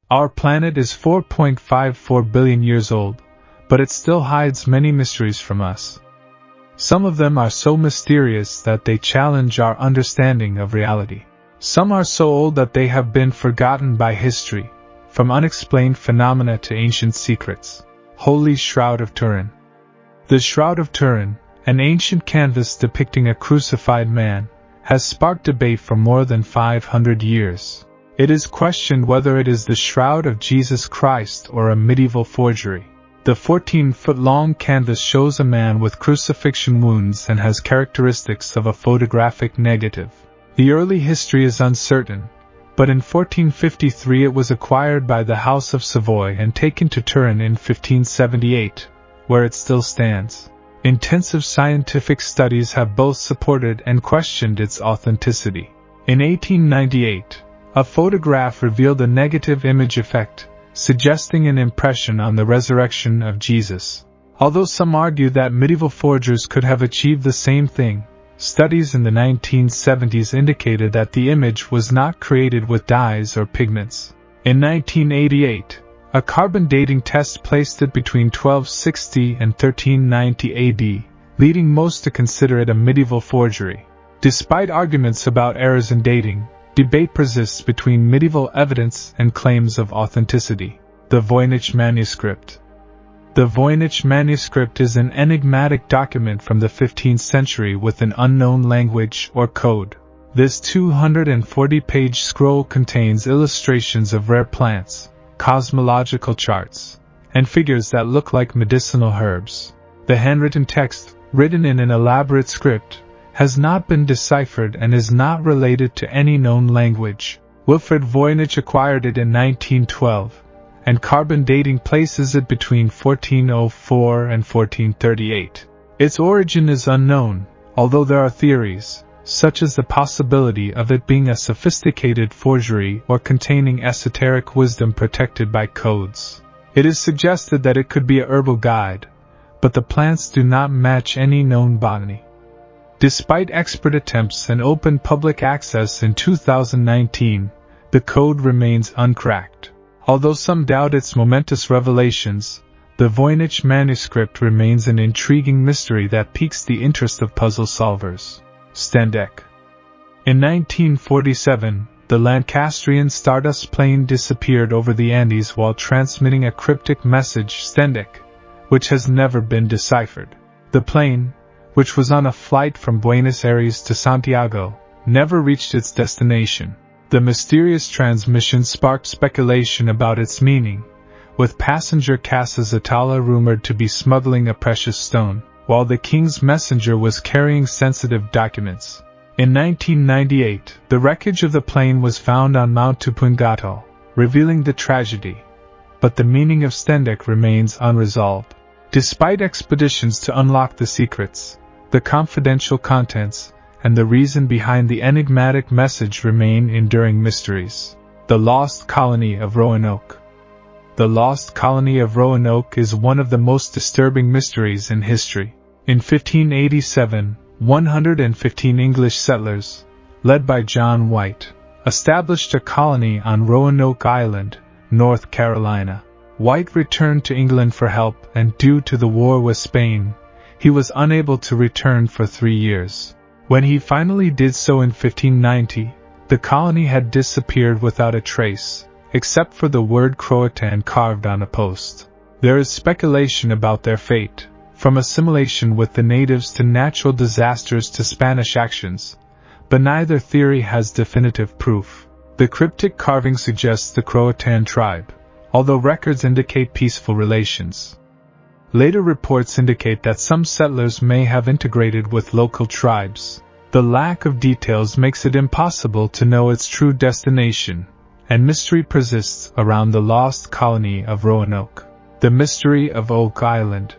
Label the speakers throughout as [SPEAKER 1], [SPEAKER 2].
[SPEAKER 1] Our planet is 4.54 billion years old, but it still hides many mysteries from us. Some of them are so mysterious that they challenge our understanding of reality. Some are so old that they have been forgotten by history, from unexplained phenomena to ancient secrets. Holy Shroud of Turin. The Shroud of Turin, an ancient canvas depicting a crucified man, has sparked debate for more than 500 years. It is questioned whether it is the shroud of Jesus Christ or a medieval forgery. The 14-foot-long canvas shows a man with crucifixion wounds and has characteristics of a photographic negative. The early history is uncertain, but in 1453 it was acquired by the House of Savoy and taken to Turin in 1578, where it still stands. Intensive scientific studies have both supported and questioned its authenticity. In 1898, a photograph revealed a negative image effect, suggesting an impression on the resurrection of Jesus. Although some argue that medieval forgers could have achieved the same thing, studies in the 1970s indicated that the image was not created with dyes or pigments. In 1988, a carbon dating test placed it between 1260 and 1390 AD, leading most to consider it a medieval forgery. Despite arguments about errors in dating, debate persists between medieval evidence and claims of authenticity. The Voynich manuscript. The Voynich manuscript is an enigmatic document from the 15th century with an unknown language or code. This 240-page scroll contains illustrations of rare plants, cosmological charts, and figures that look like medicinal herbs. The handwritten text, written in an elaborate script, has not been deciphered and is not related to any known language. Wilfred Voynich acquired it in 1912, and carbon dating places it between 1404 and 1438. Its origin is unknown, although there are theories, such as the possibility of it being a sophisticated forgery or containing esoteric wisdom protected by codes. It is suggested that it could be a herbal guide, but the plants do not match any known botany. Despite expert attempts and open public access in 2019, the code remains uncracked. Although some doubt its momentous revelations, the Voynich manuscript remains an intriguing mystery that piques the interest of puzzle solvers. Stendek. In 1947, the Lancastrian Stardust plane disappeared over the Andes while transmitting a cryptic message, Stendek, which has never been deciphered. The plane, which was on a flight from Buenos Aires to Santiago, never reached its destination. The mysterious transmission sparked speculation about its meaning, with passenger Casas Atala rumored to be smuggling a precious stone, while the king's messenger was carrying sensitive documents. In 1998, the wreckage of the plane was found on Mount Tupungato, revealing the tragedy, but the meaning of Stendek remains unresolved. Despite expeditions to unlock the secrets, the confidential contents, and the reason behind the enigmatic message remain enduring mysteries. The Lost Colony of Roanoke. The Lost Colony of Roanoke is one of the most disturbing mysteries in history. In 1587, 115 English settlers, led by John White, established a colony on Roanoke Island, North Carolina. White returned to England for help, and due to the war with Spain, he was unable to return for 3 years. When he finally did so in 1590, the colony had disappeared without a trace, except for the word Croatan carved on a post. There is speculation about their fate, from assimilation with the natives to natural disasters to Spanish actions, but neither theory has definitive proof. The cryptic carving suggests the Croatan tribe, although records indicate peaceful relations. Later reports indicate that some settlers may have integrated with local tribes. The lack of details makes it impossible to know its true destination, and mystery persists around the lost colony of Roanoke. The mystery of Oak Island.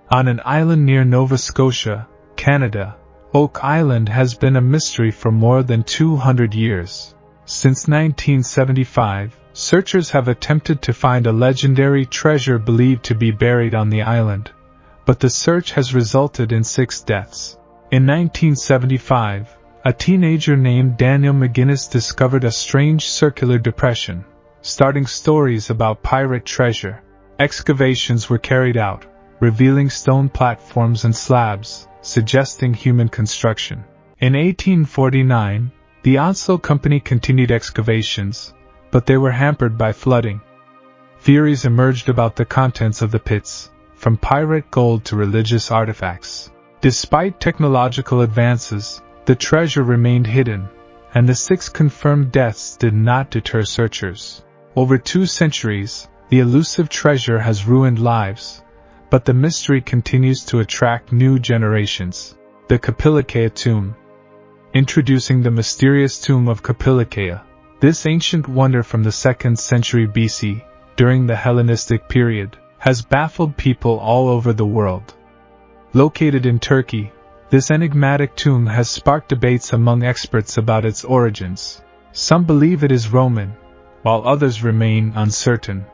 [SPEAKER 1] On an island near Nova Scotia, Canada, Oak Island has been a mystery for more than 200 years. Since 1975, searchers have attempted to find a legendary treasure believed to be buried on the island, but the search has resulted in 6 deaths. In 1975, a teenager named Daniel McGinnis discovered a strange circular depression, starting stories about pirate treasure. Excavations were carried out, revealing stone platforms and slabs, suggesting human construction. In 1849, the Onslow Company continued excavations, but they were hampered by flooding. Theories emerged about the contents of the pits, from pirate gold to religious artifacts. Despite technological advances, the treasure remained hidden, and the 6 confirmed deaths did not deter searchers. Over 2 centuries, the elusive treasure has ruined lives, but the mystery continues to attract new generations. The Kapilikeya Tomb. Introducing the mysterious tomb of Kapilikeya. This ancient wonder from the 2nd century BC, during the Hellenistic period, has baffled people all over the world. Located in Turkey, this enigmatic tomb has sparked debates among experts about its origins. Some believe it is Roman, while others remain uncertain.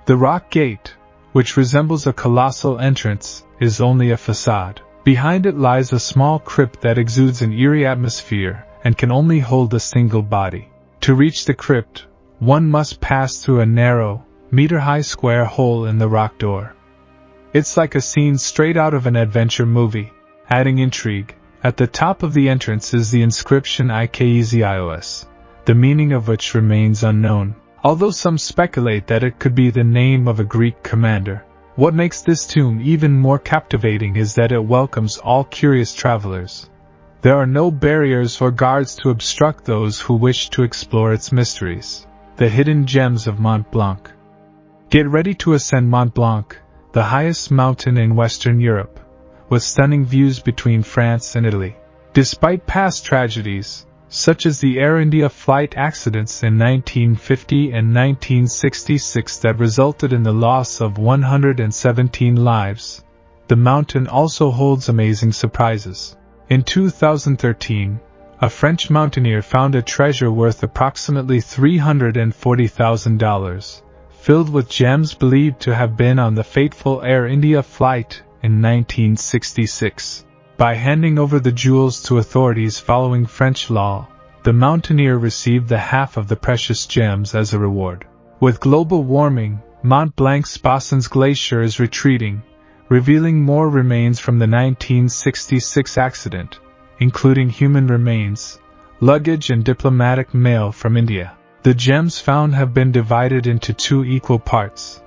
[SPEAKER 1] The Rock Gate, which resembles a colossal entrance, is only a facade. Behind it lies a small crypt that exudes an eerie atmosphere and can only hold a single body. To reach the crypt, one must pass through a narrow, meter-high square hole in the rock door. It's like a scene straight out of an adventure movie. Adding intrigue, at the top of the entrance is the inscription Ikezios, the meaning of which remains unknown, although some speculate that it could be the name of a Greek commander. What makes this tomb even more captivating is that it welcomes all curious travelers. There are no barriers or guards to obstruct those who wish to explore its mysteries. The hidden gems of Mont Blanc. Get ready to ascend Mont Blanc, the highest mountain in Western Europe, with stunning views between France and Italy. Despite past tragedies, such as the Air India flight accidents in 1950 and 1966 that resulted in the loss of 117 lives, the mountain also holds amazing surprises. In 2013, a French mountaineer found a treasure worth approximately $340,000, filled with gems believed to have been on the fateful Air India flight in 1966. By handing over the jewels to authorities following French law, the mountaineer received the half of the precious gems as a reward. With global warming, Mont Blanc's Bossons Glacier is retreating, revealing more remains from the 1966 accident, including human remains, luggage and diplomatic mail from India. The gems found have been divided into 2 equal parts,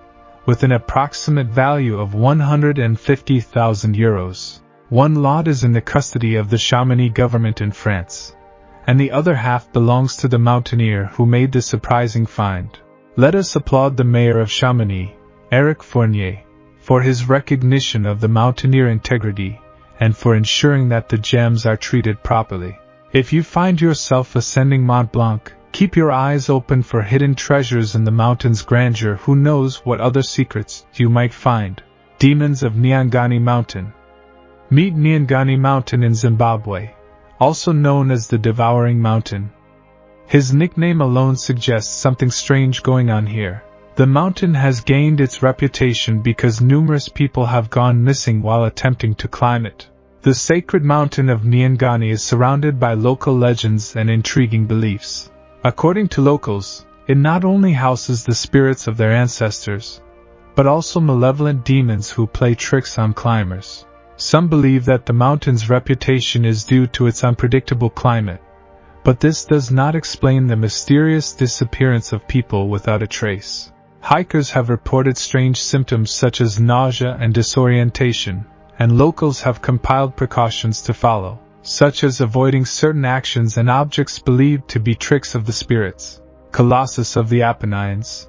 [SPEAKER 1] with an approximate value of €150,000. One lot is in the custody of the Chamonix government in France, and the other half belongs to the mountaineer who made the surprising find. Let us applaud the mayor of Chamonix, Eric Fournier, for his recognition of the mountaineer integrity and for ensuring that the gems are treated properly. If you find yourself ascending Mont Blanc, keep your eyes open for hidden treasures in the mountain's grandeur. Who knows what other secrets you might find? Demons of Nyangani Mountain. Meet Nyangani Mountain in Zimbabwe, also known as the Devouring Mountain. His nickname alone suggests something strange going on here. The mountain has gained its reputation because numerous people have gone missing while attempting to climb it. The sacred mountain of Nyangani is surrounded by local legends and intriguing beliefs. According to locals, it not only houses the spirits of their ancestors, but also malevolent demons who play tricks on climbers. Some believe that the mountain's reputation is due to its unpredictable climate, but this does not explain the mysterious disappearance of people without a trace. Hikers have reported strange symptoms such as nausea and disorientation, and locals have compiled precautions to follow, such as avoiding certain actions and objects believed to be tricks of the spirits. Colossus of the Apennines.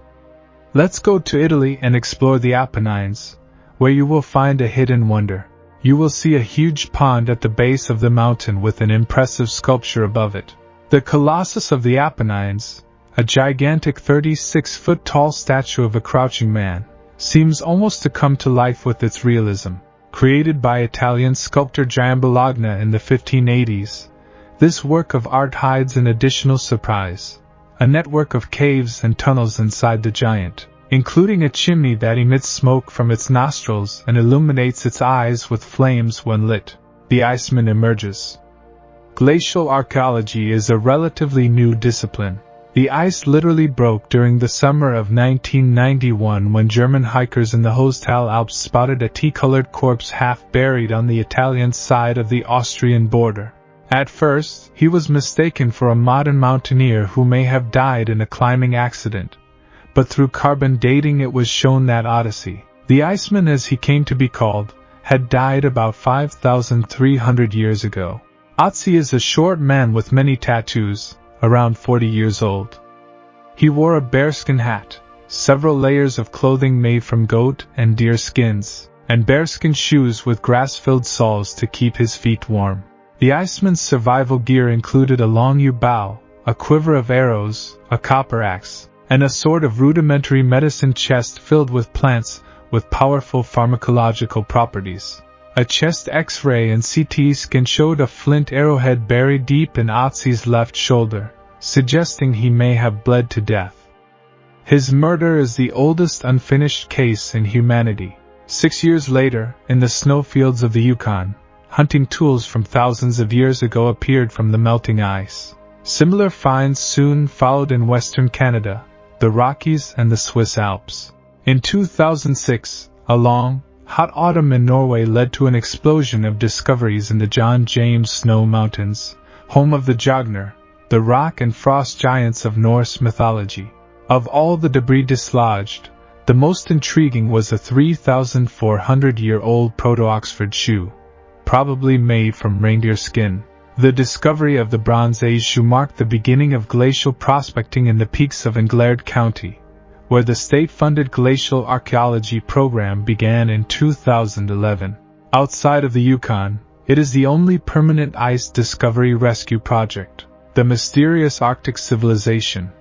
[SPEAKER 1] Let's go to Italy and explore the Apennines, where you will find a hidden wonder. You will see a huge pond at the base of the mountain with an impressive sculpture above it. The Colossus of the Apennines, a gigantic 36-foot-tall statue of a crouching man, seems almost to come to life with its realism. Created by Italian sculptor Giambologna in the 1580s, this work of art hides an additional surprise: a network of caves and tunnels inside the giant, including a chimney that emits smoke from its nostrils and illuminates its eyes with flames when lit. The Iceman emerges. Glacial archaeology is a relatively new discipline. The ice literally broke during the summer of 1991 when German hikers in the Hostal Alps spotted a tea-colored corpse half buried on the Italian side of the Austrian border. At first, he was mistaken for a modern mountaineer who may have died in a climbing accident, but through carbon dating it was shown that Odyssey, the Iceman as he came to be called, had died about 5,300 years ago. Otzi is a short man with many tattoos, around 40 years old. He wore a bearskin hat, several layers of clothing made from goat and deer skins, and bearskin shoes with grass-filled soles to keep his feet warm. The Iceman's survival gear included a long yew bow, a quiver of arrows, a copper axe, and a sort of rudimentary medicine chest filled with plants with powerful pharmacological properties. A chest X-ray and CT scan showed a flint arrowhead buried deep in Otzi's left shoulder, suggesting he may have bled to death. His murder is the oldest unfinished case in humanity. 6 years later, in the snowfields of the Yukon, hunting tools from thousands of years ago appeared from the melting ice. Similar finds soon followed in western Canada, the Rockies and the Swiss Alps. In 2006, a long, hot autumn in Norway led to an explosion of discoveries in the John James Snow Mountains, home of the Jogner, the rock and frost giants of Norse mythology. Of all the debris dislodged, the most intriguing was a 3,400-year-old Proto-Oxford shoe, probably made from reindeer skin. The discovery of the Bronze Age shoe marked the beginning of glacial prospecting in the peaks of Englert County, where the state-funded glacial archaeology program began in 2011. Outside of the Yukon, it is the only permanent ice discovery rescue project, the mysterious Arctic civilization.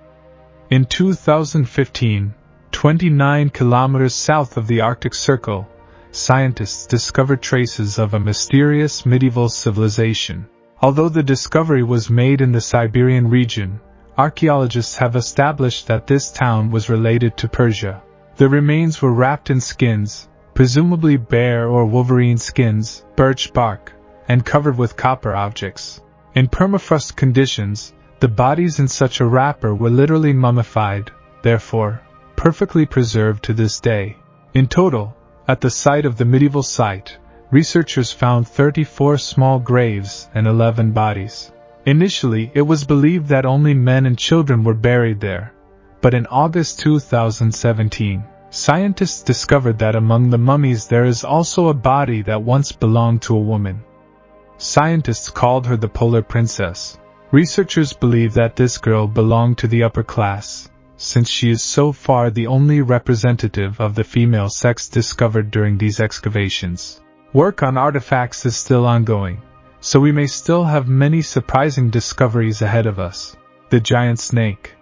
[SPEAKER 1] In 2015, 29 kilometers south of the Arctic Circle, scientists discovered traces of a mysterious medieval civilization. Although the discovery was made in the Siberian region, archaeologists have established that this town was related to Persia. The remains were wrapped in skins, presumably bear or wolverine skins, birch bark, and covered with copper objects. In permafrost conditions, the bodies in such a wrapper were literally mummified, therefore, perfectly preserved to this day. In total, at the site of the medieval site, researchers found 34 small graves and 11 bodies. Initially, it was believed that only men and children were buried there, but in August 2017, scientists discovered that among the mummies there is also a body that once belonged to a woman. Scientists called her the Polar Princess. Researchers believe that this girl belonged to the upper class, since she is so far the only representative of the female sex discovered during these excavations. Work on artifacts is still ongoing, so we may still have many surprising discoveries ahead of us. The giant snake.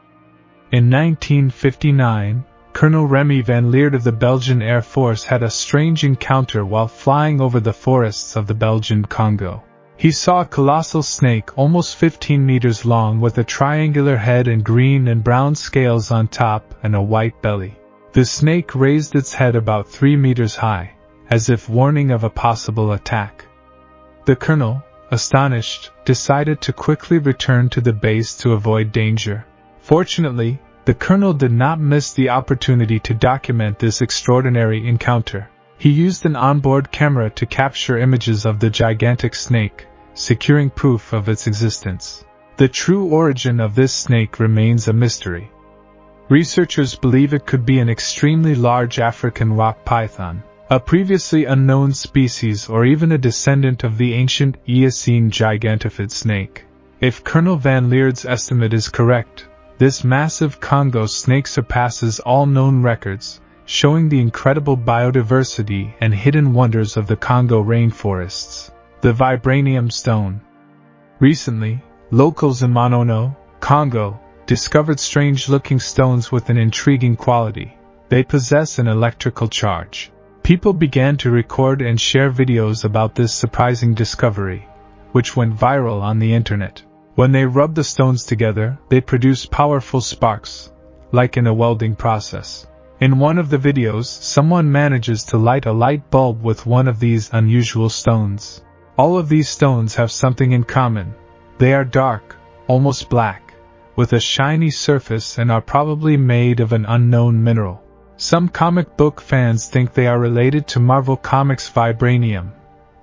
[SPEAKER 1] In 1959, Colonel Remy van Leert of the Belgian Air Force had a strange encounter while flying over the forests of the Belgian Congo. He saw a colossal snake almost 15 meters long with a triangular head and green and brown scales on top and a white belly. The snake raised its head about 3 meters high, as if warning of a possible attack. The colonel, astonished, decided to quickly return to the base to avoid danger. Fortunately, the colonel did not miss the opportunity to document this extraordinary encounter. He used an onboard camera to capture images of the gigantic snake, securing proof of its existence. The true origin of this snake remains a mystery. Researchers believe it could be an extremely large African rock python, a previously unknown species or even a descendant of the ancient Eocene gigantopod snake. If Colonel Van Leert's estimate is correct, this massive Congo snake surpasses all known records, showing the incredible biodiversity and hidden wonders of the Congo rainforests. The vibranium stone. Recently, locals in Monono, Congo, discovered strange-looking stones with an intriguing quality. They possess an electrical charge. People began to record and share videos about this surprising discovery, which went viral on the internet. When they rubbed the stones together, they produced powerful sparks, like in a welding process. In one of the videos, someone manages to light a light bulb with one of these unusual stones. All of these stones have something in common. They are dark, almost black, with a shiny surface and are probably made of an unknown mineral. Some comic book fans think they are related to Marvel Comics' vibranium,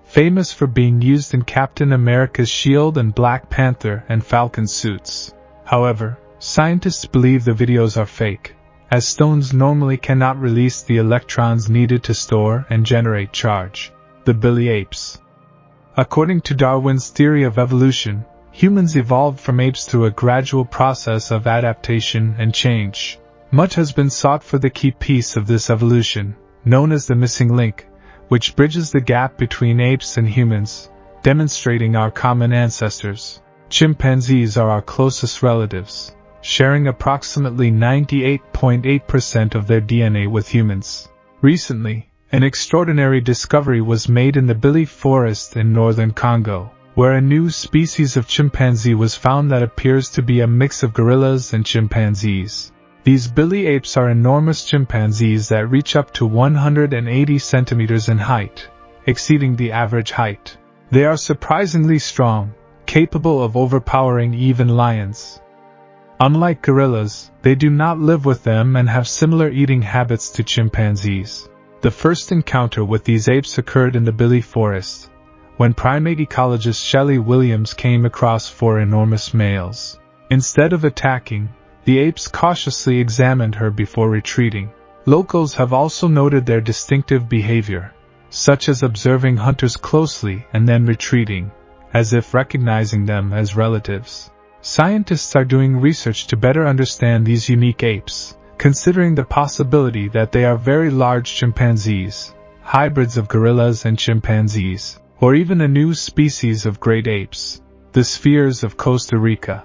[SPEAKER 1] famous for being used in Captain America's shield and Black Panther and Falcon suits. However, scientists believe the videos are fake, as stones normally cannot release the electrons needed to store and generate charge. The Billy Apes. According to Darwin's theory of evolution, humans evolved from apes through a gradual process of adaptation and change. Much has been sought for the key piece of this evolution, known as the missing link, which bridges the gap between apes and humans, demonstrating our common ancestors. Chimpanzees are our closest relatives, sharing approximately 98.8% of their DNA with humans. Recently, an extraordinary discovery was made in the Billy Forest in northern Congo, where a new species of chimpanzee was found that appears to be a mix of gorillas and chimpanzees. These Billy apes are enormous chimpanzees that reach up to 180 centimeters in height, exceeding the average height. They are surprisingly strong, capable of overpowering even lions. Unlike gorillas, they do not live with them and have similar eating habits to chimpanzees. The first encounter with these apes occurred in the Billy Forest, when primate ecologist Shelley Williams came across 4 enormous males. Instead of attacking, the apes cautiously examined her before retreating. Locals have also noted their distinctive behavior, such as observing hunters closely and then retreating, as if recognizing them as relatives. Scientists are doing research to better understand these unique apes, considering the possibility that they are very large chimpanzees, hybrids of gorillas and chimpanzees, or even a new species of great apes. The spheres of Costa Rica.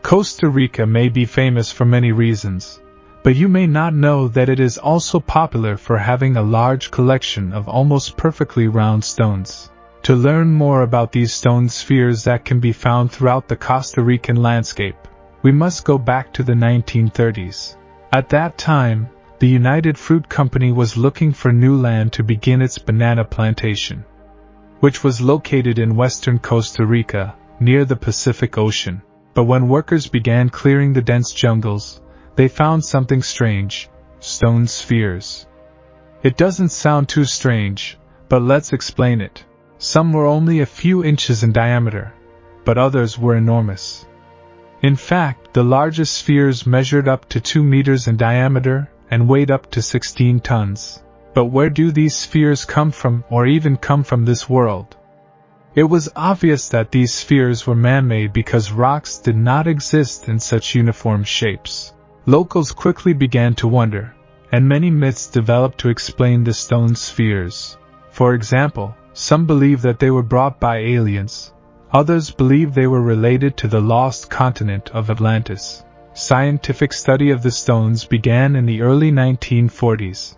[SPEAKER 1] Costa Rica may be famous for many reasons, but you may not know that it is also popular for having a large collection of almost perfectly round stones. To learn more about these stone spheres that can be found throughout the Costa Rican landscape, we must go back to the 1930s. At that time, the United Fruit Company was looking for new land to begin its banana plantation, which was located in western Costa Rica, near the Pacific Ocean. But when workers began clearing the dense jungles, they found something strange: stone spheres. It doesn't sound too strange, but let's explain it. Some were only a few inches in diameter, but others were enormous. In fact, the largest spheres measured up to 2 meters in diameter and weighed up to 16 tons. But where do these spheres come from, or even come from this world? It was obvious that these spheres were man-made because rocks did not exist in such uniform shapes. Locals quickly began to wonder, and many myths developed to explain the stone spheres. For example, some believe that they were brought by aliens. Others believe they were related to the lost continent of Atlantis. Scientific study of the stones began in the early 1940s.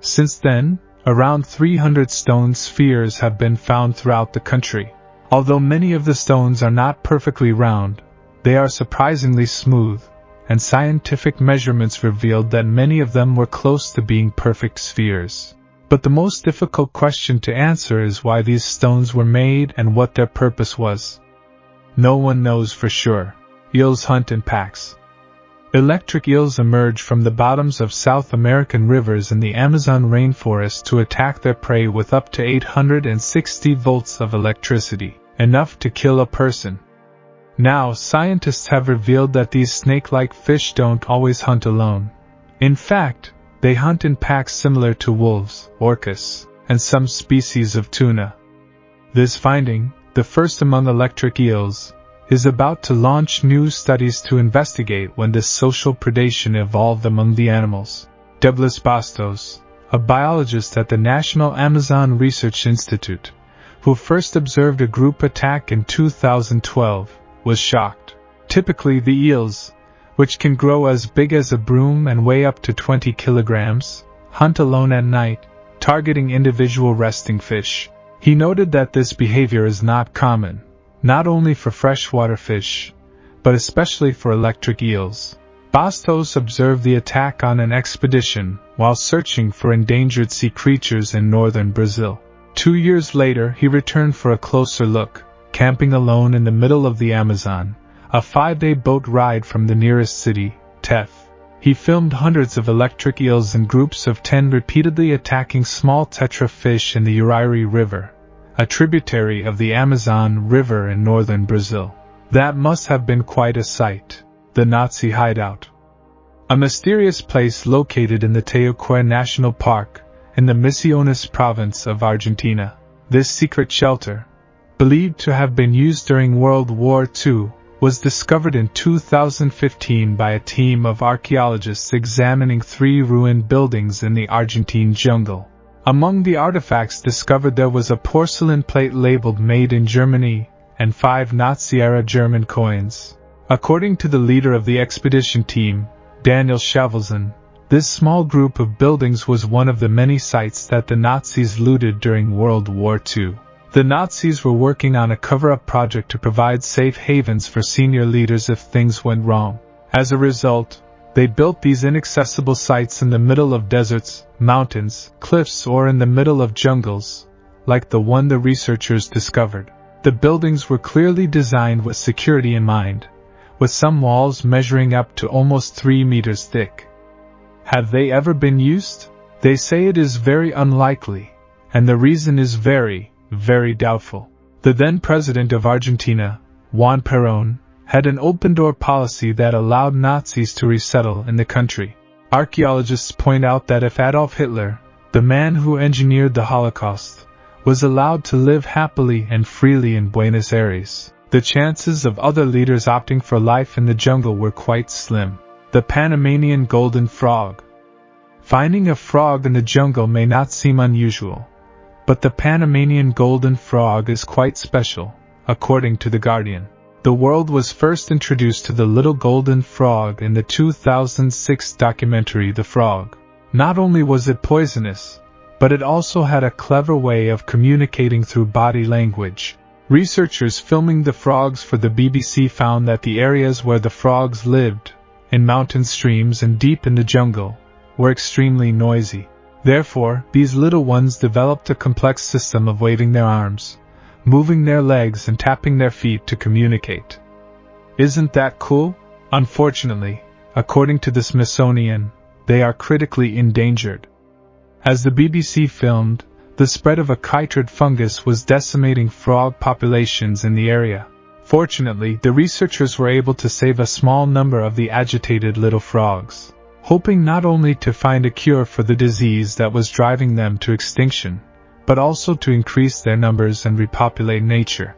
[SPEAKER 1] Since then, around 300 stone spheres have been found throughout the country. Although many of the stones are not perfectly round, they are surprisingly smooth, and scientific measurements revealed that many of them were close to being perfect spheres. But the most difficult question to answer is why these stones were made and what their purpose was. No one knows for sure. Eels hunt in packs. Electric eels emerge from the bottoms of South American rivers in the Amazon rainforest to attack their prey with up to 860 volts of electricity, enough to kill a person. Now, scientists have revealed that these snake-like fish don't always hunt alone. In fact, they hunt in packs similar to wolves, orcas, and some species of tuna. This finding, the first among electric eels, is about to launch new studies to investigate when this social predation evolved among the animals. Douglas Bastos, a biologist at the National Amazon Research Institute, who first observed a group attack in 2012, was shocked. Typically the eels, which can grow as big as a broom and weigh up to 20 kilograms, hunt alone at night, targeting individual resting fish. He noted that this behavior is not common, not only for freshwater fish, but especially for electric eels. Bastos observed the attack on an expedition while searching for endangered sea creatures in northern Brazil. 2 years later, he returned for a closer look, camping alone in the middle of the Amazon, a 5-day boat ride from the nearest city, Tef. He filmed hundreds of electric eels in groups of 10 repeatedly attacking small tetra fish in the Urairi River, a tributary of the Amazon River in northern Brazil. That must have been quite a sight. The Nazi hideout. A mysterious place located in the Teucue National Park, in the Misiones province of Argentina. This secret shelter, believed to have been used during World War II, was discovered in 2015 by a team of archaeologists examining 3 ruined buildings in the Argentine jungle. Among the artifacts discovered there was a porcelain plate labeled "Made in Germany" and 5 Nazi-era German coins. According to the leader of the expedition team, Daniel Shavelson, this small group of buildings was one of the many sites that the Nazis looted during World War II. The Nazis were working on a cover-up project to provide safe havens for senior leaders if things went wrong. As a result, they built these inaccessible sites in the middle of deserts, mountains, cliffs, or in the middle of jungles, like the one the researchers discovered. The buildings were clearly designed with security in mind, with some walls measuring up to almost 3 meters thick. Have they ever been used? They say it is very unlikely, and the reason is very, very doubtful. The then president of Argentina, Juan Perón, had an open-door policy that allowed Nazis to resettle in the country. Archaeologists point out that if Adolf Hitler, the man who engineered the Holocaust, was allowed to live happily and freely in Buenos Aires, the chances of other leaders opting for life in the jungle were quite slim. The Panamanian golden frog. Finding a frog in the jungle may not seem unusual, but the Panamanian golden frog is quite special, according to The Guardian. The world was first introduced to the little golden frog in the 2006 documentary The Frog. Not only was it poisonous, but it also had a clever way of communicating through body language. Researchers filming the frogs for the BBC found that the areas where the frogs lived, in mountain streams and deep in the jungle, were extremely noisy. Therefore, these little ones developed a complex system of waving their arms, moving their legs and tapping their feet to communicate. Isn't that cool? Unfortunately, according to the Smithsonian, they are critically endangered. As the BBC filmed, the spread of a chytrid fungus was decimating frog populations in the area. Fortunately, the researchers were able to save a small number of the agitated little frogs, hoping not only to find a cure for the disease that was driving them to extinction, but also to increase their numbers and repopulate nature.